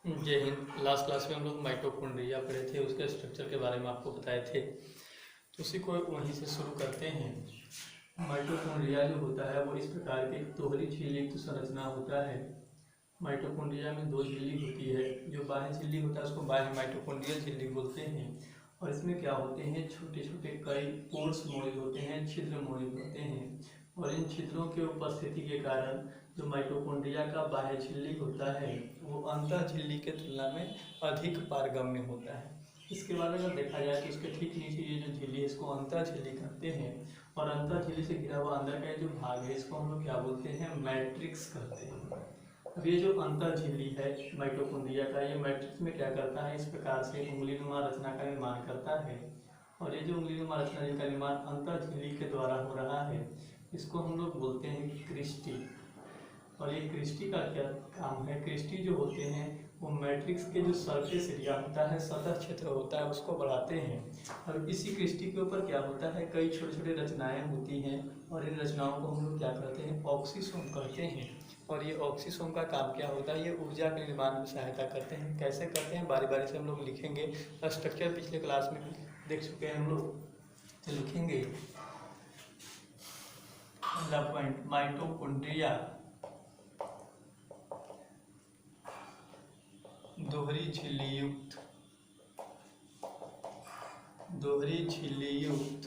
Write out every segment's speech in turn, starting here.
जय Hind. Last class में हम लोग माइटोकॉन्ड्रिया पढ़े थे, उसके स्ट्रक्चर के बारे में आपको बताए थे, तो उसी को वहीं से शुरू करते हैं। माइटोकॉन्ड्रिया जो होता है वो इस प्रकार की दोहरी झिल्ली युक्त संरचना होता है। माइटोकॉन्ड्रिया में दो झिल्ली होती है। जो बाह्य झिल्ली होता है उसको बाह्य माइटोकॉन्ड्रियल झिल्ली बोलते हैं, और इसमें क्या होते हैं, छोटे छोटे कई पोर्स मौजूद होते हैं, छिद्र मौजूद होते हैं, और इन छिद्रों के उपस्थिति के कारण जो माइटोकॉन्ड्रिया का बाह्य झिल्ली होता है वो अंतः झिल्ली के तुलना में अधिक पारगम्य होता है। इसके बाद अगर देखा जाए तो इसके ठीक नीचे ये जो झिल्ली है इसको अंतः झिल्ली कहते हैं, और अंतः झिल्ली से घिरा हुआ अंदर का ये जो भाग है इसको हम लोग क्या बोलते हैं, मैट्रिक्स कहते हैं। अब ये जो अंतः झिल्ली है माइटोकॉन्ड्रिया का, ये मैट्रिक्स में क्या करता है, इस प्रकार से उंगलीनुमा रचना का निर्माण करता है, और ये जो उंगलीनुमा रचना का निर्माण अंतः झिल्ली के द्वारा हो रहा है इसको हम लोग बोलते हैं क्रिस्टी। और ये क्रिस्टी का क्या काम है, क्रिस्टी जो होते हैं वो मैट्रिक्स के जो सरफेस एरिया होता है, सतह क्षेत्र होता है, उसको बढ़ाते हैं। और इसी क्रिस्टी के ऊपर क्या होता है, कई छोटे छोटे रचनाएं होती हैं, और इन रचनाओं को हम लोग क्या कहते हैं, ऑक्सीसोम कहते हैं। और ये ऑक्सीसोम का काम क्या होता है, ये ऊर्जा के निर्माण में सहायता करते हैं। कैसे करते हैं बारी बारी से हम लोग लिखेंगे। स्ट्रक्चर पिछले क्लास में देख चुके हैं हम लोग, तो लिखेंगे पहला पॉइंट, माइटोकॉन्ड्रिया दोहरी झिल्ली युक्त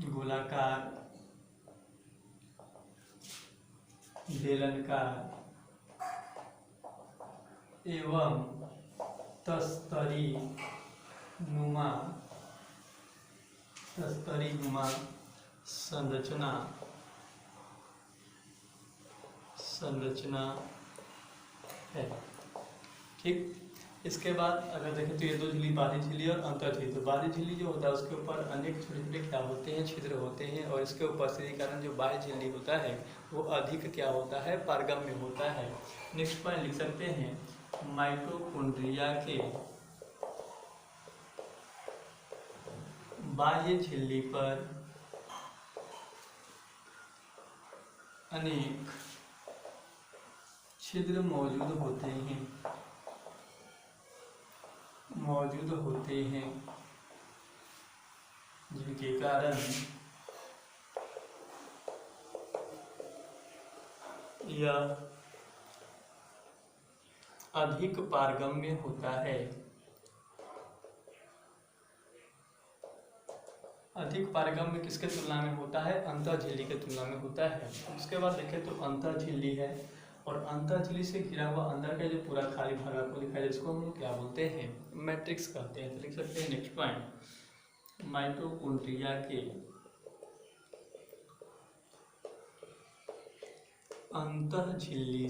गोलाकार बेलनाकार एवं तस्तरी नुमा संरचना है। ठीक, इसके बाद अगर देखें तो ये दो झिल्ली, बाह्य झिल्ली और अंतः झिल्ली। तो बाह्य झिल्ली जो होता है उसके ऊपर अनेक छोटे छोटे क्या होते हैं, छिद्र होते हैं, और इसके उपस्थिति के कारण जो बाह्य झिल्ली होता है वो अधिक क्या होता है, पारगम्य होता है। नेक्स्ट पॉइंट लिख सकते हैं, माइटोकॉन्ड्रिया के बाह्य झिल्ली पर अनेक छिद्र मौजूद होते हैं जिनके कारण यह अधिक पारगम्य होता है। अधिक पारगम्य किसके तुलना में होता है, अंतः झिल्ली के तुलना में होता है। उसके बाद देखें तो अंतः झिल्ली है, और अंतः झिल्ली से घिरा हुआ अंदर का जो पूरा खाली भाग आपको दिखाई दे जिसको हम लोग क्या बोलते हैं, मैट्रिक्स कहते हैं। तो लिख सकते हैं नेक्स्ट पॉइंट, माइटोकॉन्ड्रिया के अंतः झिल्ली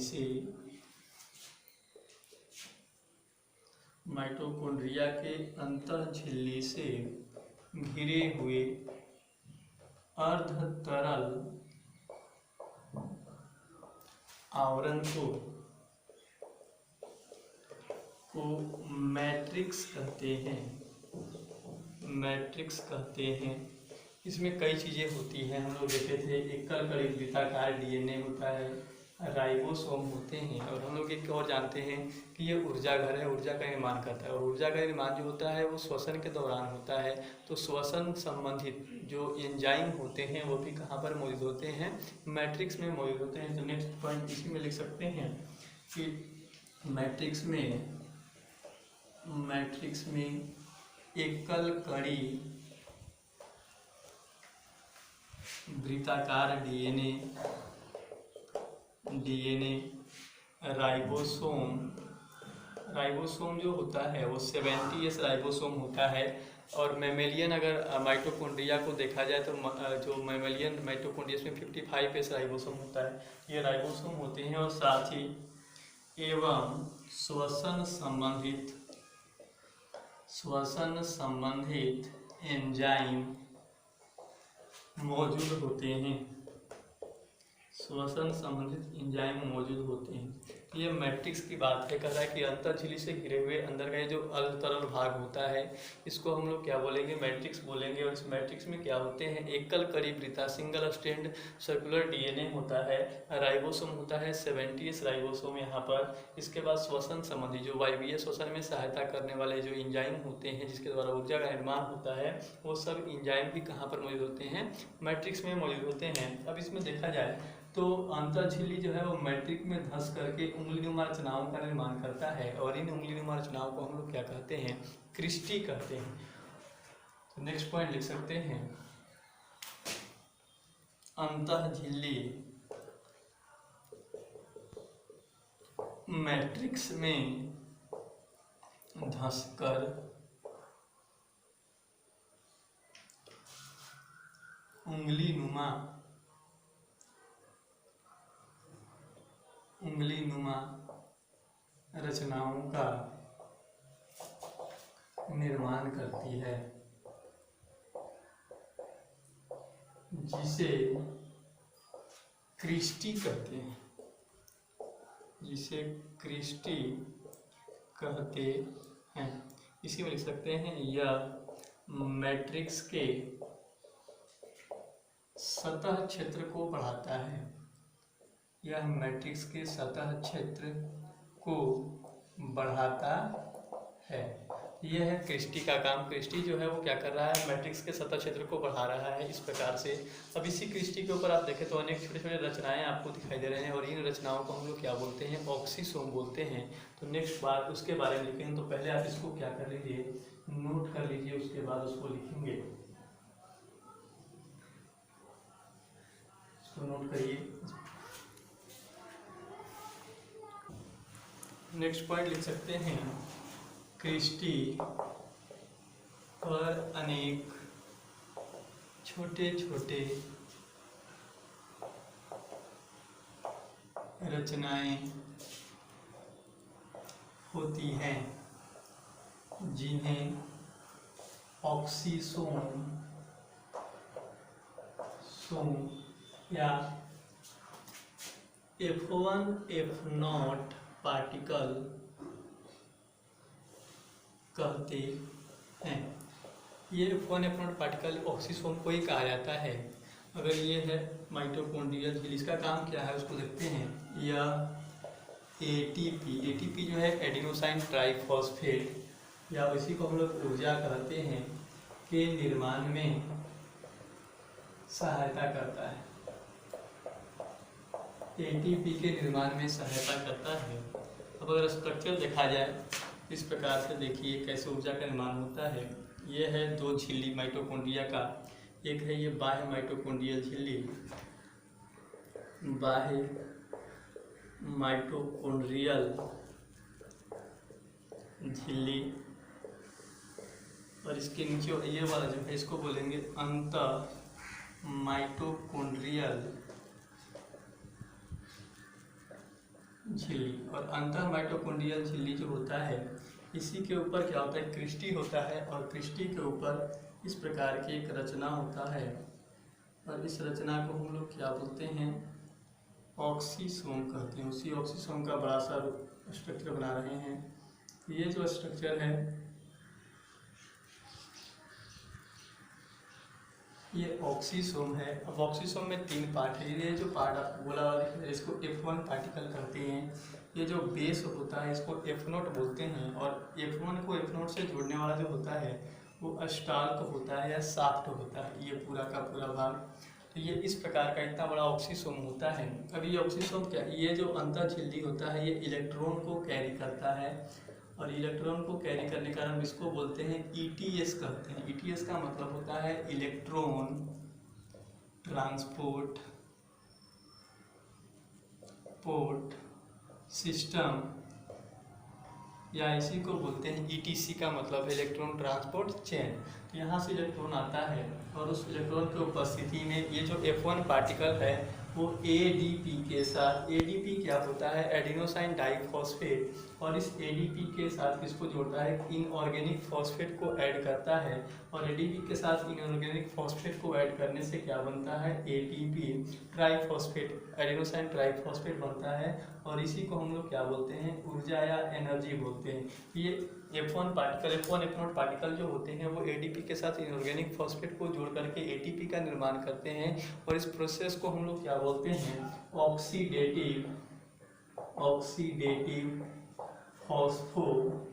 से घिरे हुए अर्ध तरल आवरण को मैट्रिक्स कहते हैं। इसमें कई चीज़ें होती हैं, हम लोग देखे थे, एकल कड़ी वृत्ताकार डीएनए होता है, राइबोसोम होते हैं, और हम लोग एक और जानते हैं कि ये ऊर्जा घर है, ऊर्जा का निर्माण करता है, और ऊर्जा का निर्माण जो होता है वो श्वसन के दौरान होता है। तो श्वसन संबंधित जो एंजाइम होते हैं वो भी कहाँ पर मौजूद होते हैं, मैट्रिक्स में मौजूद होते हैं। तो नेक्स्ट पॉइंट इसी में लिख सकते हैं कि मैट्रिक्स में एकल कड़ी वृत्ताकार डीएनए राइबोसोम जो होता है वो 70S राइबोसोम होता है। और मैमेलियन अगर माइटोकॉन्ड्रिया को देखा जाए तो जो मैमेलियन माइटोकॉन्ड्रिया में 55S राइबोसोम होता है, ये राइबोसोम होते हैं। और साथ ही एवं श्वसन संबंधित एंजाइम मौजूद होते हैं। ये मैट्रिक्स की बात है। कह रहा है कि अंतर झिल्ली से घिरे हुए अंदर का ये जो तरल भाग होता है इसको हम लोग क्या बोलेंगे, मैट्रिक्स बोलेंगे। और इस मैट्रिक्स में क्या होते हैं, एकल कड़ी वृत्ता सिंगल स्ट्रैंड सर्कुलर डीएनए होता है, राइबोसोम होता है 70s राइबोसोम यहाँ पर। इसके बाद श्वसन संबंधी जो वायवीय श्वसन में सहायता करने वाले जो इंजाइम होते हैं जिसके द्वारा ऊर्जा का निर्माण होता है, वो सब इंजाइम भी कहाँ पर मौजूद होते हैं, मैट्रिक्स में मौजूद होते हैं। अब इसमें देखा जाए तो अंतर झिल्ली जो है वो मैट्रिक्स में धंस करके उंगलीनुमा रचनाओं का निर्माण करता है, और इन उंगलीनुमा रचनाओं को हम लोग क्या कहते हैं, क्रिस्टी कहते हैं। तो नेक्स्ट पॉइंट लिख सकते हैं, अंतर झिल्ली मैट्रिक्स में धंसकर उंगलीनुमा रचनाओं का निर्माण करती है, जिसे क्रिस्टी कहते हैं, जिसे क्रिस्टी कहते हैं। इसी में लिख सकते हैं, यह मैट्रिक्स के सतह क्षेत्र को बढ़ाता है, यह मैट्रिक्स के सतह क्षेत्र को बढ़ाता है। यह है क्रिस्टी का काम। क्रिस्टी जो है वो क्या कर रहा है, मैट्रिक्स के सतह क्षेत्र को बढ़ा रहा है इस प्रकार से। अब इसी क्रिस्टी के ऊपर आप देखें तो अनेक छोटे छोटे रचनाएं आपको दिखाई दे रहे हैं, और इन रचनाओं को हम लोग क्या बोलते हैं, ऑक्सीसोम बोलते हैं। तो नेक्स्ट बार उसके बारे में लिखेंगे, तो पहले आप इसको क्या कर लीजिए, नोट कर लीजिए, उसके बाद उसको लिखेंगे। इसको नोट करिए। नेक्स्ट पॉइंट लिख सकते हैं, क्रिस्टी पर अनेक छोटे छोटे रचनाएं होती हैं, जिन्हें ऑक्सीसोम या F1 F0 पार्टिकल कहते हैं। ये F1 F0 पार्टिकल ऑक्सीसोम को ही कहा जाता है। अगर ये है माइटोकॉन्ड्रियल झिल्ली, इसका काम क्या है उसको देखते हैं। यह एटीपी जो है एडिनोसाइन ट्राइफॉस्फेट, या इसी को हम लोग ऊर्जा कहते हैं, के निर्माण में सहायता करता है। एटीपी के निर्माण में सहायता करता है। अब अगर स्ट्रक्चर देखा जाए इस प्रकार से, देखिए कैसे ऊर्जा का निर्माण होता है। ये है दो झिल्ली माइटोकॉन्ड्रिया का, एक है ये बाह्य माइटोकॉन्ड्रियल झिल्ली, बाह्य माइटोकॉन्ड्रियल झिल्ली, और इसके नीचे ये वाला जो है इसको बोलेंगे अंतर माइटोकॉन्ड्रियल झिल्ली। और अंतर माइटोकॉन्ड्रियल झिल्ली जो होता है, इसी के ऊपर क्या होता है, क्रिस्टी होता है, और क्रिस्टी के ऊपर इस प्रकार की एक रचना होता है, और इस रचना को हम लोग क्या बोलते हैं, ऑक्सीसोम कहते हैं। उसी ऑक्सीसोम का बड़ा सा स्ट्रक्चर बना रहे हैं। ये जो स्ट्रक्चर है ये ऑक्सीसोम है। अब ऑक्सीसोम में 3 पार्ट है। ये जो पार्ट आपको बोला हुआ दिख रहा है इसको F1 पार्टिकल कहते हैं। ये जो बेस होता है इसको F0 बोलते हैं, और F1 को F0 से जोड़ने वाला जो होता है वो स्टाल्क होता है या शाफ्ट होता है, ये पूरा का पूरा भाग। तो ये इस प्रकार का इतना बड़ा ऑक्सीसोम होता है। अब ये ऑक्सीसोम क्या, ये जो अंतर झिल्ली होता है ये इलेक्ट्रॉन को कैरी करता है, और इलेक्ट्रॉन को कैरी करने का हम इसको बोलते हैं ETS कहते हैं। ETS का मतलब होता है इलेक्ट्रॉन ट्रांसपोर्ट सिस्टम, या इसी को बोलते हैं ETC का मतलब इलेक्ट्रॉन ट्रांसपोर्ट चेन। तो यहाँ से इलेक्ट्रॉन आता है, और उस इलेक्ट्रॉन की उपस्थिति में ये जो F1 पार्टिकल है वो ADP के साथ, ADP क्या होता है, एडिनोसाइन डाइफॉस्फेट, और इस ADP के साथ किसको जोड़ता है, इनऑर्गेनिक फॉस्फेट को ऐड करता है, और ADP के साथ इनऑर्गेनिक फॉस्फेट को ऐड करने से क्या बनता है, ATP ट्राइफॉस्फेट, एडिनोसाइन ट्राइफॉस्फेट बनता है, और इसी को हम लोग क्या बोलते हैं, ऊर्जा या एनर्जी बोलते हैं। ये F1 particle, F1 F0 particle जो होते हैं वो ADP के साथ इनऑर्गेनिक फॉस्फेट को जोड़ करके ATP का निर्माण करते हैं, और इस प्रोसेस को हम लोग क्या बोलते हैं, ऑक्सीडेटिव फॉस्फोराइलेशन।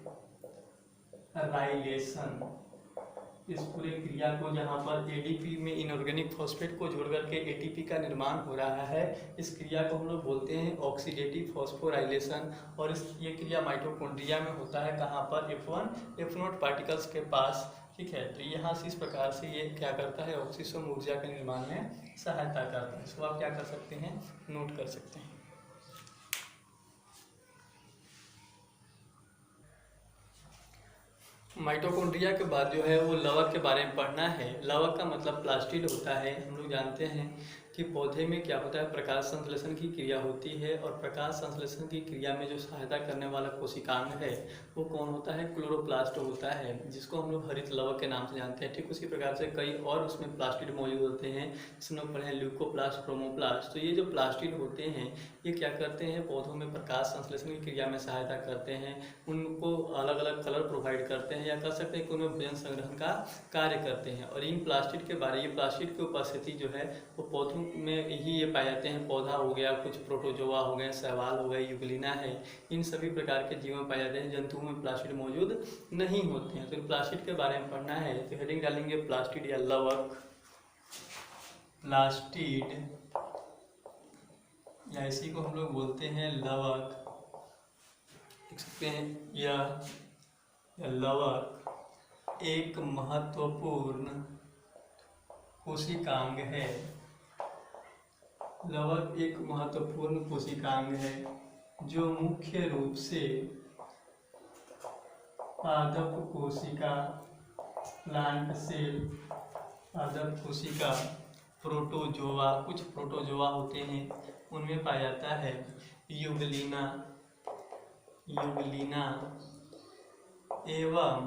इस पूरे क्रिया को, जहाँ पर ADP में इनऑर्गेनिक फॉस्फेट को जोड़ करके ATP का निर्माण हो रहा है, इस क्रिया को हम लोग बोलते हैं ऑक्सीडेटिव फॉस्फोराइलेशन, और ये क्रिया माइटोकॉन्ड्रिया में होता है, कहाँ पर, F1 F0 पार्टिकल्स के पास, ठीक है। तो यहाँ से इस प्रकार से ये क्या करता है, ऑक्सीसोम ऊर्जा के निर्माण में सहायता करता है। इसको आप क्या कर सकते हैं, नोट कर सकते हैं। माइटोकॉन्ड्रिया के बाद जो है वो लवक के बारे में पढ़ना है। लवक का मतलब प्लास्टिड होता है। हम लोग जानते हैं कि पौधे में क्या होता है, प्रकाश संश्लेषण की क्रिया होती है, और प्रकाश संश्लेषण की क्रिया में जो सहायता करने वाला कोशिकांग है वो कौन होता है, क्लोरोप्लास्ट होता है, जिसको हम लोग हरित लवक के नाम से जानते हैं। ठीक उसी प्रकार से कई और उसमें प्लास्टिड मौजूद होते हैं, जिसमें हम पढ़े हैं ल्यूकोप्लास्ट, क्रोमोप्लास्ट। तो ये जो प्लास्टिड होते हैं ये क्या करते हैं, पौधों में प्रकाश संश्लेषण की क्रिया में सहायता करते हैं, उनको अलग अलग कलर प्रोवाइड करते हैं, या कह सकते हैं कि उनमें भोजन संग्रहण का कार्य करते हैं। और इन प्लास्टिड के बारे, ये प्लास्टिड की उपस्थिति जो है वो पौधों में ही ये पाए जाते हैं। पौधा हो गया, कुछ प्रोटोजोआ हो गए, शैवाल हो गए, यूग्लिना है, इन सभी प्रकार के जीव में पाए जाते हैं। जंतुओं में प्लास्टिड मौजूद नहीं होते हैं। तो प्लास्टिड के बारे में पढ़ना है तो हेडिंग डालेंगे प्लास्टिड या लवक, प्लास्टिड या इसी को हम लोग बोलते हैं लवक, देख सकते हैं। यह लवक एक महत्वपूर्ण कोशिकांग है। लवक एक महत्वपूर्ण कोशिकांग है जो मुख्य रूप से पादप कोशिका, प्लांट सेल, पादप कोशिका, प्रोटोजोआ, कुछ प्रोटोजोआ होते हैं उनमें पाया जाता है। यूग्लिना एवं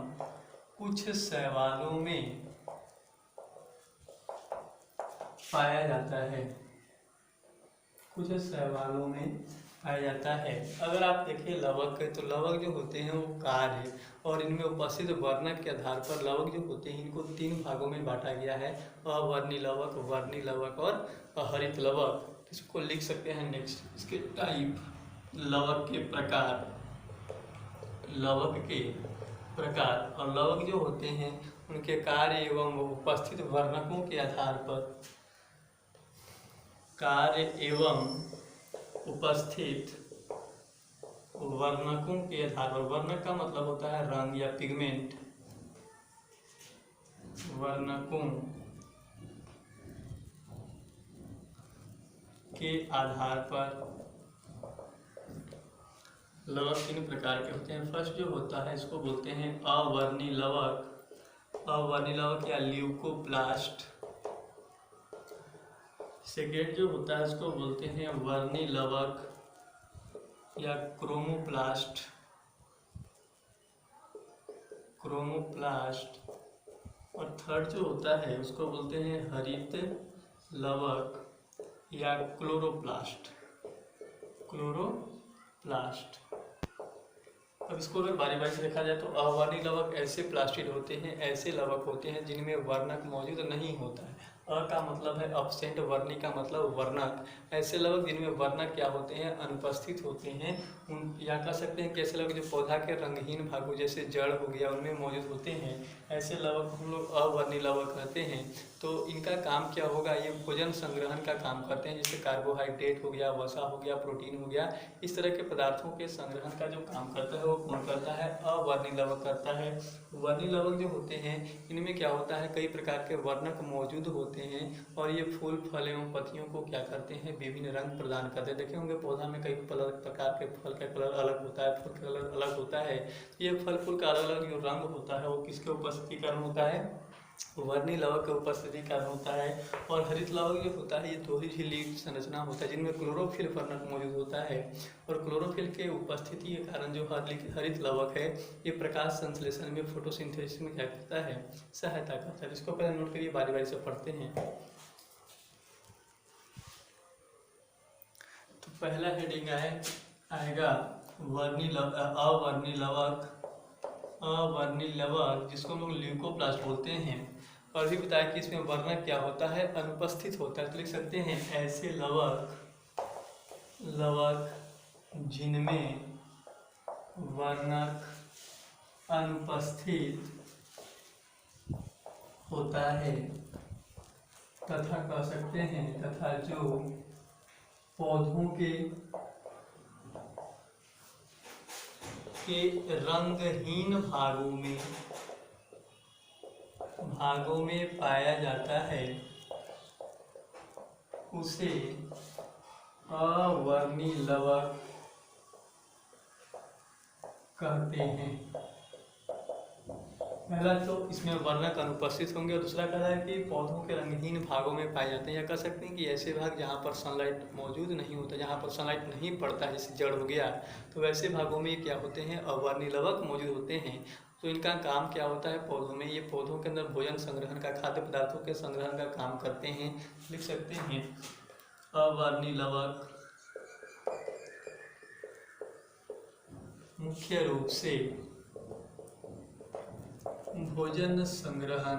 कुछ शैवालों में पाया जाता है, कुछ शैवालों में पाया जाता है। अगर आप देखिए लवक है तो लवक जो होते हैं वो कार है, और इनमें उपस्थित वर्णक के आधार पर लवक जो होते हैं इनको 3 भागों में बांटा गया है, अवर्णी लवक, वर्णी लवक और हरित लवक। इसको लिख सकते हैं नेक्स्ट, इसके टाइप, लवक के प्रकार, लवक के प्रकार, और लवक जो होते हैं उनके कार्य एवं उपस्थित वर्णकों के आधार पर, कार्य एवं उपस्थित वर्णकों के आधार पर, वर्णक का मतलब होता है रंग या पिगमेंट, वर्णकों के आधार पर लवक 3 प्रकार के होते हैं। फर्स्ट जो होता है इसको बोलते हैं अवर्णी लवक, अवर्णी लवक या ल्यूकोप्लास्ट। सेकेंड जो होता है इसको बोलते हैं वर्णी लवक या क्रोमोप्लास्ट, और थर्ड जो होता है उसको बोलते हैं हरित लवक या क्लोरोप्लास्ट। अब इसको अगर बारी बारी से देखा जाए तो अवर्णी लवक ऐसे प्लास्टिड होते हैं, ऐसे लवक होते हैं जिनमें वर्णक मौजूद नहीं होता है। अ का मतलब है अब्सेंट, वर्णी का मतलब वर्णक। ऐसे लवक जिनमें वर्णक क्या होते हैं, अनुपस्थित होते हैं, उन या कह सकते हैं कि ऐसे लवक जो पौधा के रंगहीन भागों जैसे जड़ हो गया उनमें मौजूद होते हैं, ऐसे लवक हम लोग अवर्णी लवक कहते हैं। तो इनका काम क्या होगा, ये भोजन संग्रहण का काम करते हैं, जैसे कार्बोहाइड्रेट हो गया, वसा हो गया, प्रोटीन हो गया, इस तरह के पदार्थों के संग्रहण का जो काम करता है वो कौन करता है, अवर्णी लवक करता है। वर्णी लवक जो होते हैं इनमें क्या होता है, कई प्रकार के वर्णक मौजूद होते हैं, और ये फूल, फल एवं पत्तियों को क्या करते हैं, विभिन्न रंग प्रदान करते हैं। देखे होंगे पौधा में कई प्रकार के फल का कलर अलग होता है, फूल का कलर अलग होता है। ये फल फूल का अलग अलग जो रंग होता है वो किसके उपस्थिति कारण होता है, वर्णी लवक का उपस्थिति कारण होता है। और हरित लवक जो होता है ये दोहरी झिल्ली संरचना होता है जिनमें क्लोरोफिल वर्णक मौजूद होता है। और क्लोरोफिल के उपस्थिति के कारण जो हरित लवक है ये प्रकाश संश्लेषण में फोटोसिंथेसिस में क्या करता है, सहायता करता है। इसको पहले नोट करिए, बारी बारी से पढ़ते हैं। तो पहला हेडिंग आएगा अवर्णी लवक जिसको हम लोग ल्यूकोप्लास्ट बोलते हैं। और भी बताया कि इसमें वर्णक क्या होता है, अनुपस्थित होता है। तो लिख सकते हैं ऐसे लवक जिनमें वर्णक अनुपस्थित होता है तथा कह सकते हैं तथा जो पौधों के रंगहीन भागों में पाया जाता है उसे अवर्णी लवक कहते हैं। पहला तो इसमें वर्णक अनुपस्थित होंगे और दूसरा कह रहा है कि पौधों के रंगहीन भागों में पाए जाते हैं, या कह सकते हैं कि ऐसे भाग जहाँ पर सनलाइट मौजूद नहीं होता, जहाँ पर सनलाइट नहीं पड़ता है, जैसे जड़ हो गया, तो वैसे भागों में क्या होते हैं, अवर्णी लवक मौजूद होते हैं। तो इनका काम क्या होता है पौधों में, ये पौधों के अंदर भोजन संग्रहण का, खाद्य पदार्थों के संग्रहण का काम करते हैं। लिख सकते हैं अवर्णी लवक मुख्य रूप से भोजन संग्रहण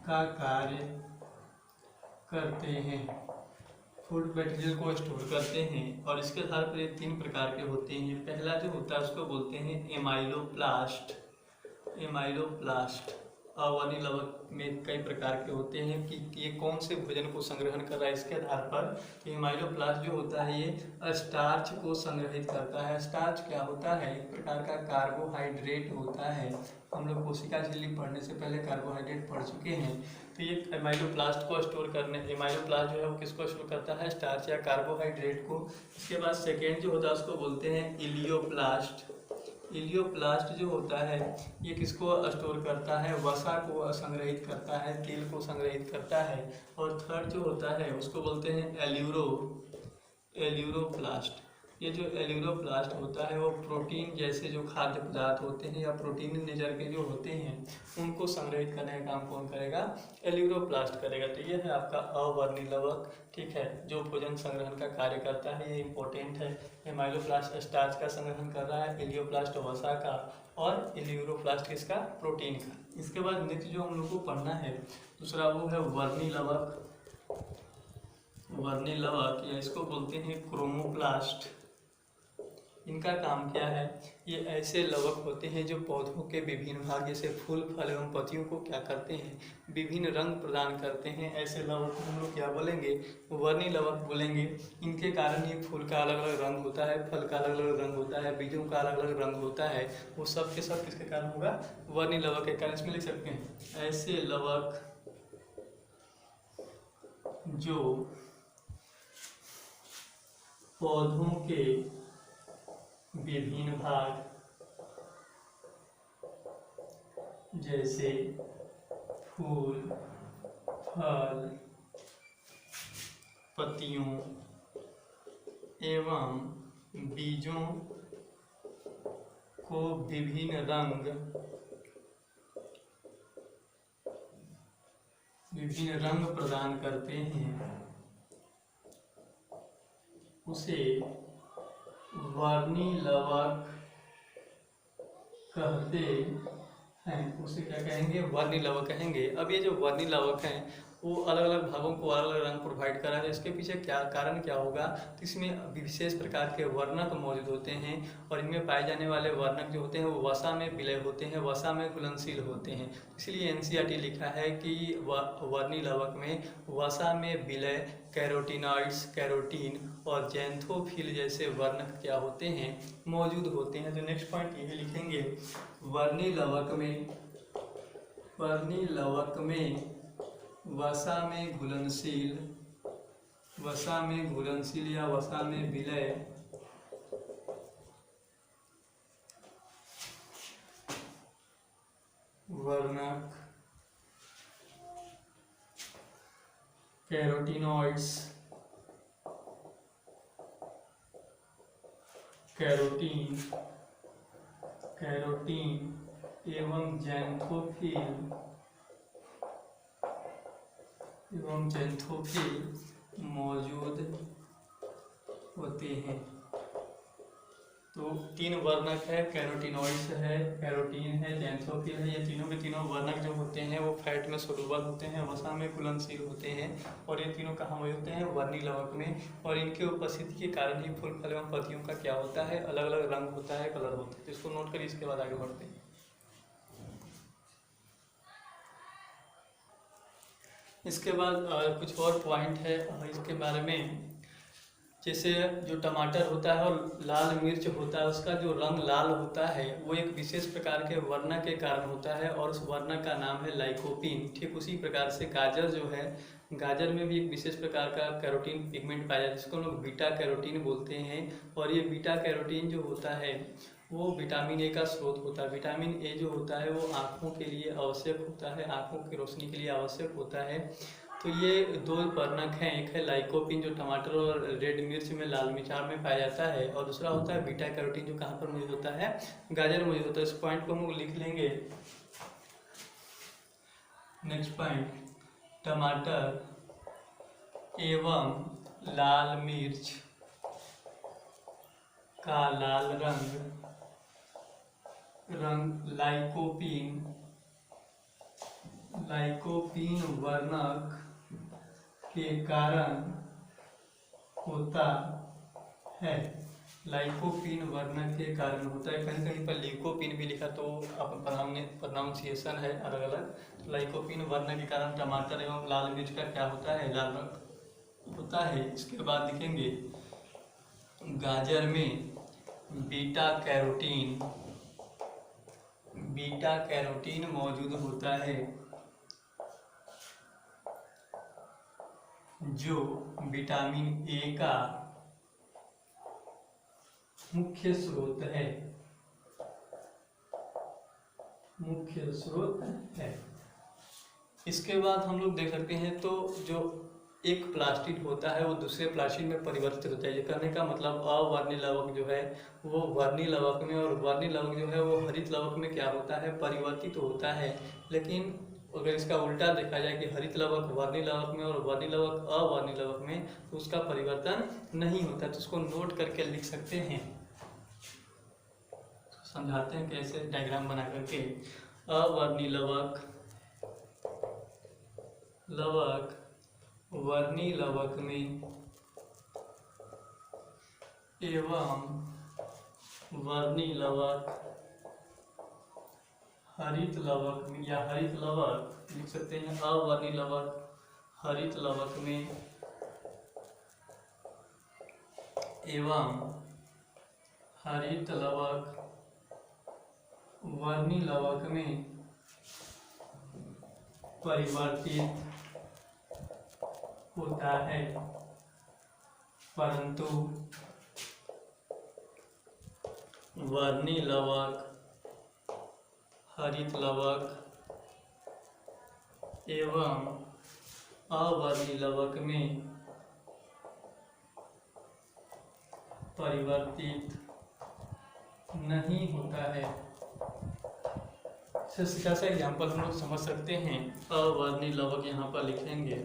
का कार्य करते हैं, फूड मटेरियल को स्टोर करते हैं। और इसके आधार पर ये 3 प्रकार के होते हैं। पहला जो होता है उसको बोलते हैं एमाइलोप्लास्ट। अवर्णी लवक में कई प्रकार के होते हैं कि ये कौन से भोजन को संग्रहण कर रहा है, इसके आधार पर। तो एमाइलोप्लास्ट जो होता है ये स्टार्च को संग्रहित करता है। स्टार्च क्या होता है, एक प्रकार का कार्बोहाइड्रेट होता है। हम लोग कोशिका झिल्ली पढ़ने से पहले कार्बोहाइड्रेट पढ़ चुके हैं। तो ये एमाइलोप्लास्ट को स्टोर करने, एमाइलोप्लास्ट जो है वो किसको स्टोर करता है, स्टार्च या कार्बोहाइड्रेट को। इसके बाद सेकेंड जो होता है उसको बोलते हैं इलियोप्लास्ट। इलियोप्लास्ट जो होता है ये किसको स्टोर करता है, वसा को संग्रहित करता है, तेल को संग्रहित करता है। और थर्ड जो होता है उसको बोलते हैं एल्यूरोप्लास्ट। ये जो एल्यूरोप्लास्ट होता है वो प्रोटीन जैसे जो खाद्य पदार्थ होते हैं या प्रोटीन नेचर के जो होते हैं उनको संग्रहित करने का काम कौन करेगा, एल्यूरोप्लास्ट करेगा। तो ये है आपका अवर्णी लवक, ठीक है, जो भोजन संग्रहण का कार्य करता है, ये इंपॉर्टेंट है। एमाइलोप्लास्ट स्टार्च का संग्रहण कर रहा है, एलियोप्लास्ट वसा का, और एल्यूरोप्लास्ट किसका, प्रोटीन का। इसके बाद नेक्स्ट जो हम लोग को पढ़ना है दूसरा वो है वर्णी लवक। वर्णी लवक या इसको बोलते हैं क्रोमोप्लास्ट। इनका काम क्या है, ये ऐसे लवक होते हैं जो पौधों के विभिन्न भाग जैसे फूल, फल एवं पत्तियों को क्या करते हैं, विभिन्न रंग प्रदान करते हैं। ऐसे लवक को हम लोग क्या बोलेंगे, वर्णी लवक बोलेंगे। इनके कारण ये फूल का अलग अलग रंग होता है, फल का अलग अलग रंग होता है, बीजों का अलग अलग रंग होता है, वो सब के सब किसके कारण होगा, वर्णी लवक के कारण। इसमें लिख सकते हैं ऐसे लवक जो पौधों के विभिन्न भाग जैसे फूल, फल, पत्तियों एवं बीजों को विभिन्न रंग प्रदान करते हैं, उसे वर्णी लवक कहते हैं। उसे क्या कहेंगे, वर्णी लवक कहेंगे। अब ये जो वर्णी लवक हैं वो अलग अलग भागों को अलग अलग रंग प्रोवाइड कर रहा है। इसके पीछे क्या कारण क्या होगा, तो इसमें विशेष प्रकार के वर्णक मौजूद होते हैं और इनमें पाए जाने वाले वर्णक जो होते हैं वो वसा में विलय होते हैं, वसा में घुलनशील होते हैं। इसलिए एनसीईआरटी लिखा है कि वर्णी लवक में वसा में विलय कैरोटीनॉइड्स, कैरोटीन और जैंथोफिल जैसे वर्णक क्या होते हैं, मौजूद होते हैं। तो नेक्स्ट पॉइंट ये लिखेंगे, वर्णी लवक में वसा में घुलनशील या वसा में विलय कैरोटीनॉइड्स, कैरोटीन एवं ज़ैंथोफिल मौजूद होते हैं। तो तीन वर्णक है, कैरोटीनॉइड्स है, कैरोटीन है, ज़ैंथोफिल है। ये तीनों के तीनों वर्णक जो होते हैं वो फैट में सोलूबल होते हैं, वसा में घुलनशील होते हैं और ये तीनों कहाँ मौजूद होते हैं? वर्णी लवक में। और इनके उपस्थिति के कारण ही फूल फल एवं पत्तियों का क्या होता है? अलग अलग रंग होता है, कलर होता है। तो इसको नोट करिए, इसके बाद आगे बढ़ते हैं। इसके बाद कुछ और पॉइंट है इसके बारे में। जैसे जो टमाटर होता है और लाल मिर्च होता है, उसका जो रंग लाल होता है वो एक विशेष प्रकार के वर्णक के कारण होता है और उस वर्णक का नाम है लाइकोपीन। ठीक उसी प्रकार से गाजर जो है, गाजर में भी एक विशेष प्रकार का कैरोटीन पिगमेंट पाया जाता है जिसको लोग बीटा कैरोटीन बोलते हैं। और ये बीटा कैरोटीन जो होता है वो विटामिन ए का स्रोत होता है। विटामिन ए जो होता है वो आँखों के लिए आवश्यक होता है, आँखों की रोशनी के लिए आवश्यक होता है। तो ये दो वर्णक हैं, एक है लाइकोपीन जो टमाटर और रेड मिर्च में, लाल मिर्च में पाया जाता है, और दूसरा होता है बीटा कैरोटीन जो कहाँ पर मौजूद होता है? गाजर में मौजूद होता है। इस पॉइंट को हम लिख लेंगे। नेक्स्ट पॉइंट, टमाटर एवं लाल मिर्च का लाल रंग लाइकोपीन वर्णक के कारण होता है। लाइकोपीन वर्णक के कारण होता है। कहीं कहीं पर लिकोपीन भी लिखा, तो प्रोनाउंसिएशन है अलग अलग। तो लाइकोपीन वर्णक के कारण टमाटर एवं लाल मिर्च का क्या होता है? लाल रंग होता है। इसके बाद लिखेंगे गाजर में बीटा कैरोटीन मौजूद होता है जो विटामिन ए का मुख्य स्रोत है। इसके बाद हम लोग देख सकते हैं, तो जो एक प्लास्टिड होता है वो दूसरे प्लास्टिड में परिवर्तित होता है। ये कहने का मतलब अवर्णी लवक जो है वो वर्णी लवक में, और वर्णी लवक जो है वो हरित लवक में क्या होता है? परिवर्तित होता है। लेकिन अगर इसका उल्टा देखा जाए कि हरित लवक वर्णी लवक में और वर्णी लवक अवर्णी लवक में, तो उसका परिवर्तन नहीं होता। तो उसको नोट करके लिख सकते हैं। समझाते हैं कैसे, डायग्राम बना करके। अवर्णी लवक वर्णी लवक में एवं वर्णी लवक हरित लवक में, या हरित लवक लिख सकते हैं। अवर्णी लवक हरित लवक में एवं हरित लवक वर्णी लवक में परिवर्तित होता है, परंतु वर्णी लवक हरित लवक एवं अवर्णी लवक में परिवर्तित नहीं होता है। कैसा एग्जाम्पल हम लोग समझ सकते हैं। अवर्णी लवक यहाँ पर लिखेंगे।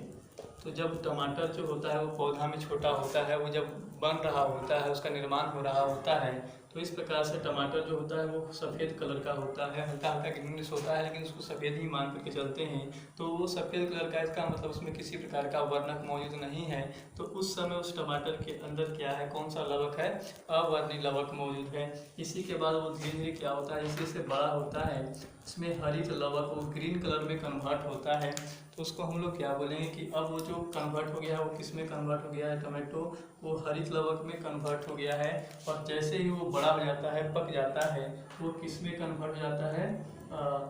तो जब टमाटर जो होता है वो पौधा में छोटा होता है, वो जब बन रहा होता है, उसका निर्माण हो रहा होता है, तो इस प्रकार से टमाटर जो होता है वो सफ़ेद कलर का होता है, हल्का हल्का ग्रीनिश होता है, लेकिन उसको सफ़ेद ही मान करके चलते हैं। तो वो सफ़ेद कलर का, इसका मतलब उसमें किसी प्रकार का वर्णक मौजूद नहीं है। तो उस समय उस टमाटर के अंदर क्या है? कौन सा लवक है? अवर्णी लवक मौजूद है। इसी के बाद वो धीरे धीरे क्या होता है? जैसे जैसे बड़ा होता है उसमें हरित लवक वो ग्रीन कलर में कन्वर्ट होता है। तो उसको हम लोग क्या बोलेंगे कि अब वो जो कन्वर्ट हो गया है वो किस में कन्वर्ट हो गया है? टमाटो वो हरित लवक में कन्वर्ट हो गया है। और जैसे ही वो बड़ा हो जाता है, पक जाता है, वो किस में कन्वर्ट हो जाता है?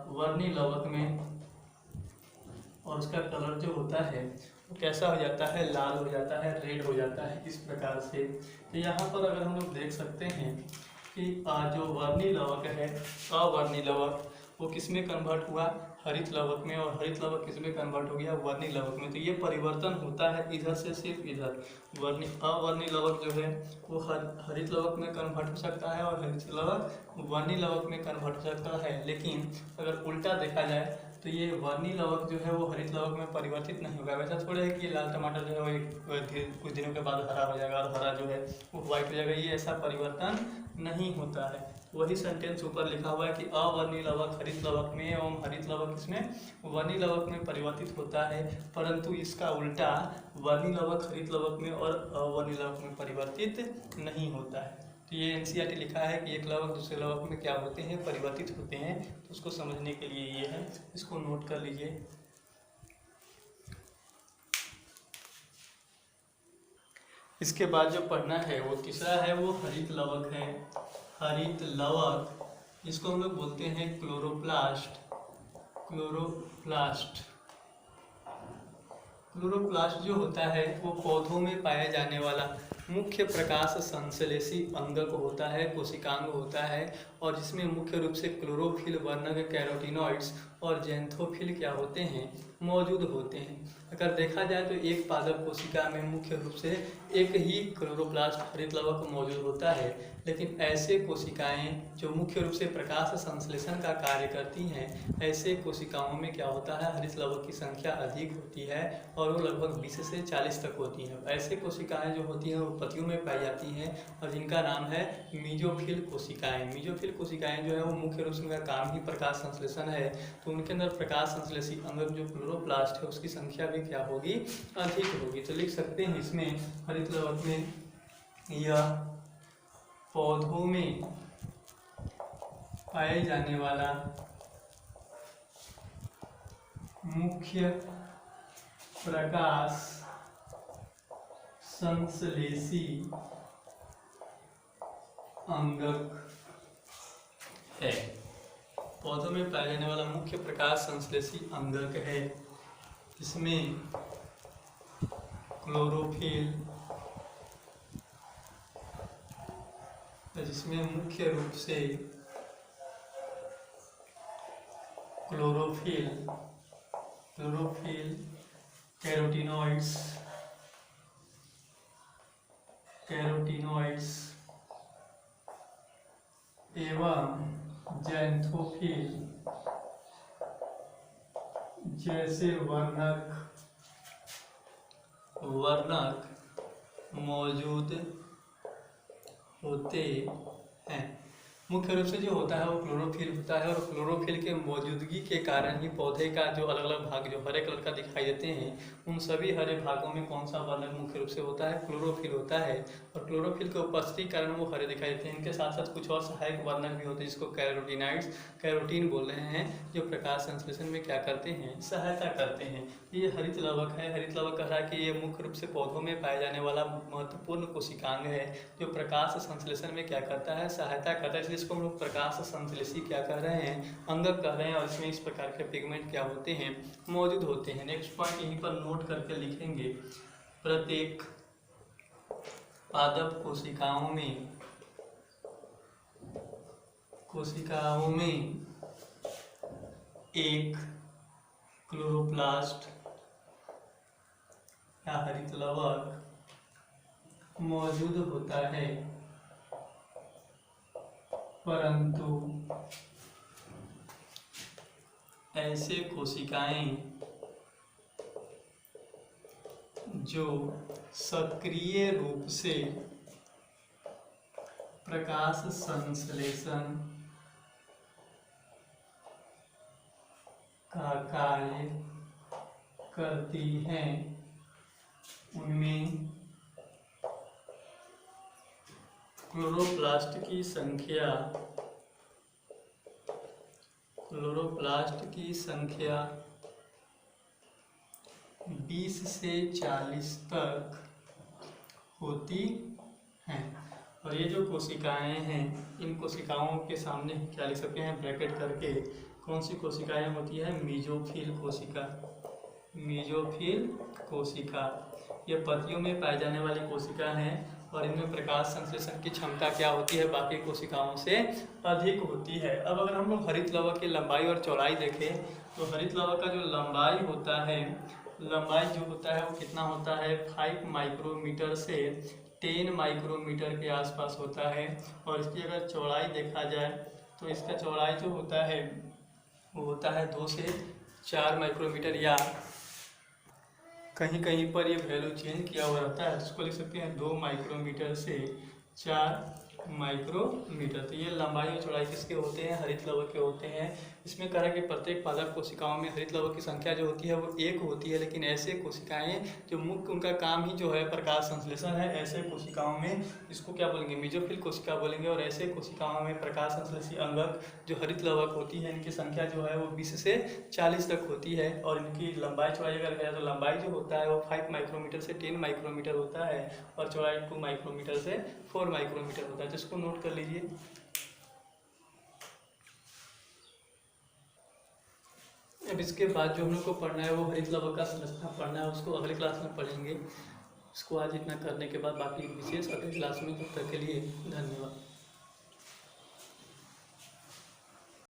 वर्णी लवक में। और उसका कलर जो होता है वो कैसा हो जाता है? लाल हो जाता है, रेड हो जाता है, इस प्रकार से। तो यहाँ पर अगर हम लोग देख सकते हैं कि जो वर्णी लवक है, अवर्णी लवक, वो किस में कन्वर्ट हुआ? हरित लवक में, और हरित लवक किसमें कन्वर्ट हो गया, वर्णी लवक में। तो ये परिवर्तन होता है इधर से सिर्फ इधर। अवर्णी लवक जो है वो हरित लवक में कन्वर्ट हो सकता है, और हरित लवक वर्णी लवक में कन्वर्ट हो सकता है। लेकिन अगर उल्टा देखा जाए तो ये वर्णी लवक जो है वो हरित लवक में परिवर्तित नहीं होगा। वैसा थोड़ा है कि ये लाल टमाटर जो है वो कुछ दिनों के बाद हरा हो जाएगा, और हरा जो है वो व्हाइट हो जाएगा, ये ऐसा परिवर्तन नहीं होता है। वही सेंटेंस ऊपर लिखा हुआ है कि अवर्णी लवक हरित लवक में एवं हरित लवक इसमें वर्णी लवक में परिवर्तित होता है, परंतु इसका उल्टा वर्णी लवक हरित लवक में और अवर्णी लवक में परिवर्तित नहीं होता है। तो ये एनसीईआरटी लिखा है कि एक लवक दूसरे लवक में क्या होते हैं, परिवर्तित होते हैं। तो उसको समझने के लिए ये है, इसको नोट कर लीजिए। इसके बाद जो पढ़ना है वो तीसरा है, वो हरित लवक है। हरित लवक, इसको हम लोग बोलते हैं क्लोरोप्लास्ट। क्लोरोप्लास्ट क्लोरोप्लास्ट जो होता है वो पौधों में पाया जाने वाला मुख्य प्रकाश संश्लेषी अंगक होता है, कोशिकांग होता है, और जिसमें मुख्य रूप से क्लोरोफिल वर्णक, कैरोटीनॉइड्स और ज़ैंथोफिल क्या होते हैं, मौजूद होते हैं। अगर देखा जाए तो एक पादप कोशिका में मुख्य रूप से एक ही क्लोरोप्लास्ट हरित लवक मौजूद होता है, लेकिन ऐसे कोशिकाएं जो मुख्य रूप से प्रकाश संश्लेषण का कार्य करती हैं, ऐसे कोशिकाओं में क्या होता है, हरित लवक की संख्या अधिक होती है, और वो लगभग 20 से 40 तक होती हैं। ऐसे कोशिकाएं जो होती हैं वो पत्तियों में पाई जाती हैं, और जिनका नाम है मीजोफिल कोशिकाएं। मीजोफिल कोशिकाएं जो है वो मुख्य रूप से उनका काम ही प्रकाश संश्लेषण है, तो उनके अंदर प्रकाश संश्लेषी अंगक जो क्लोरोप्लास्ट है उसकी संख्या भी क्या होगी, अधिक होगी। तो लिख सकते हैं इसमें हरित लवक में यह पौधों में पाए जाने वाला मुख्य प्रकाश संश्लेषी अंगक है। पौधों में पाया जाने वाला मुख्य प्रकाश संश्लेषी अंगक है। इसमें क्लोरोफिल, जिसमें मुख्य रूप से क्लोरोफिल, कैरोटीनॉइड्स एवं ज़ैंथोफिल जैसे वर्णक मौजूद होते हैं। मुख्य रूप से जो होता है वो क्लोरोफिल होता है, और क्लोरोफिल के मौजूदगी के कारण ही पौधे का जो अलग अलग भाग जो हरे कलर का दिखाई देते हैं, उन सभी हरे भागों में कौन सा वर्णक मुख्य रूप से होता है, क्लोरोफिल होता है। और क्लोरोफिल के उपस्थिति के कारण वो हरे दिखाई देते हैं। इनके साथ साथ कुछ और सहायक वर्णक भी होते हैं, जिसको कैरोटीन बोल रहे हैं, जो प्रकाश संश्लेषण में क्या करते हैं, सहायता करते हैं। ये हरित लवक है। हरित लवक कह रहा है कि ये मुख्य रूप से पौधों में पाए जाने वाला महत्वपूर्ण कोशिकांग है, जो प्रकाश संश्लेषण में क्या करता है, सहायता करता है। इसको हम लोग प्रकाश संश्लेषी क्या कह रहे हैं, अंगक कह रहे हैं, और इसमें इस प्रकार के पिगमेंट क्या होते हैं, मौजूद होते हैं। नेक्स्ट पॉइंट यहीं पर नोट करके लिखेंगे, प्रत्येक पादप कोशिकाओं में एक क्लोरोप्लास्ट या हरित लवक मौजूद होता है, परंतु ऐसे कोशिकाएं जो सक्रिय रूप से प्रकाश संश्लेषण का कार्य करती हैं, उनमें क्लोरोप्लास्ट की संख्या 20 से 40 तक होती हैं। और ये जो कोशिकाएं हैं, इन कोशिकाओं के सामने क्या लिख सकते हैं, ब्रैकेट करके, कौन सी कोशिकाएं होती है, मीजोफिल कोशिका। ये पत्तियों में पाई जाने वाली कोशिका हैं, और इनमें प्रकाश संश्लेषण की क्षमता क्या होती है, बाकी कोशिकाओं से अधिक होती है। अब अगर हम लोग हरित लवक की लंबाई और चौड़ाई देखें तो हरित लवक का जो लंबाई होता है, लंबाई जो होता है वो कितना होता है, 5 माइक्रोमीटर से 10 माइक्रोमीटर के आसपास होता है। और इसकी अगर चौड़ाई देखा जाए तो इसका चौड़ाई जो होता है वो होता है 2 से 4 माइक्रोमीटर, या कहीं कहीं पर ये वैल्यू चेंज किया हुआ रहता है। इसको लिख सकते हैं 2 माइक्रोमीटर से 4 माइक्रोमीटर। तो ये लंबाई और चौड़ाई किसके होते हैं, हरित लवक के होते हैं। इसमें कहा कि प्रत्येक पादप कोशिकाओं में हरित लवक की संख्या जो होती है वो 1 होती है, लेकिन ऐसे कोशिकाएं जो मुख्य उनका काम ही जो है प्रकाश संश्लेषण है, ऐसे कोशिकाओं में इसको क्या बोलेंगे, मेसोफिल कोशिका बोलेंगे। और ऐसे कोशिकाओं में प्रकाश संश्लेषी अंगक जो हरित लवक होती है, इनकी संख्या जो है वो 20 से 40 तक होती है। और इनकी लंबाई चौड़ाई अगर है तो लंबाई जो होता है वो 5 माइक्रोमीटर से 10 माइक्रोमीटर होता है, और चौड़ाई 2 माइक्रोमीटर से 4 माइक्रोमीटर होता है। जिसको नोट कर लीजिए। अब इसके बाद जो हम लोग को पढ़ना है वो हरित लवक का संरचना पढ़ना है, उसको अगली क्लास में पढ़ेंगे। इसको आज इतना करने के बाद बाकी विशेष अगली क्लास में, तब तक के लिए धन्यवाद।